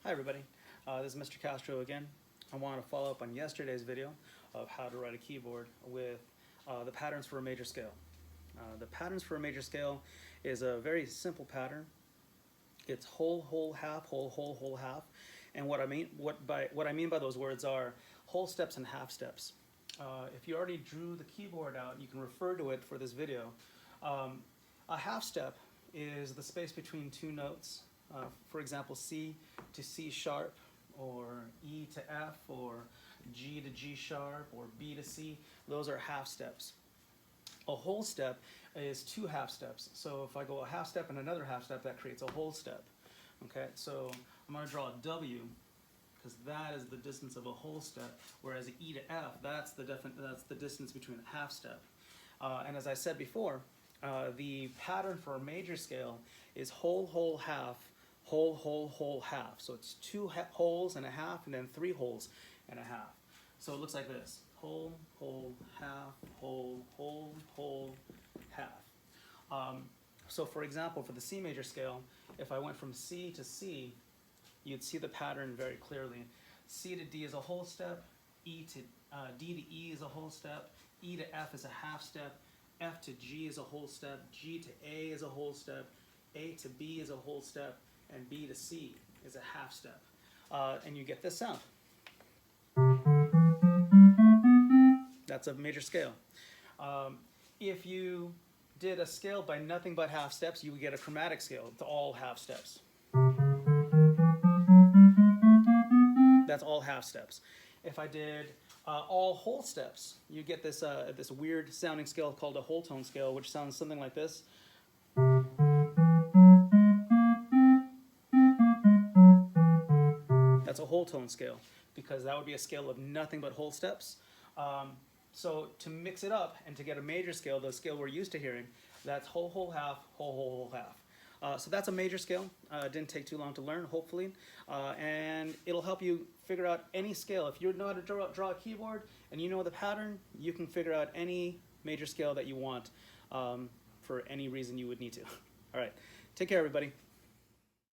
Hi everybody, this is Mr. Castro again. I wanted to follow up on yesterday's video of how to write a keyboard with the patterns for a major scale. The patterns for a major scale is a very simple pattern. It's whole, whole, half, whole, whole, whole, half. And what I mean by those words are whole steps and half steps. If you already drew the keyboard out, you can refer to it for this video. A half step is the space between two notes. For example, C to C sharp, or E to F, or G to G sharp, or B to C. Those are half steps. A whole step is two half steps. So if I go a half step and another half step, that creates a whole step. Okay, so I'm going to draw a W, because that is the distance of a whole step, whereas E to F, that's the distance between a half step. And as I said before, the pattern for a major scale is whole, whole, half, whole, whole, whole, half. So it's two wholes and a half, and then three wholes and a half. So it looks like this: whole, whole, half, whole, whole, whole, half. So for example, for the C major scale, if I went from C to C, you'd see the pattern very clearly. C to D is a whole step, D to E is a whole step, E to F is a half step, F to G is a whole step, G to A is a whole step, A to B is a whole step, and B to C is a half step. And you get this sound. That's a major scale. If you did a scale by nothing but half steps, you would get a chromatic scale. It's all half steps. That's all half steps. If I did all whole steps, you get this this weird sounding scale called a whole tone scale, which sounds something like this. That's a whole tone scale, because that would be a scale of nothing but whole steps. So to mix it up and to get a major scale, the scale we're used to hearing, that's whole, whole, half, whole, whole, whole, half. So that's a major scale. It didn't take too long to learn, hopefully. And it'll help you figure out any scale. If you know how to draw a keyboard and you know the pattern, you can figure out any major scale that you want for any reason you would need to. All right, take care, everybody.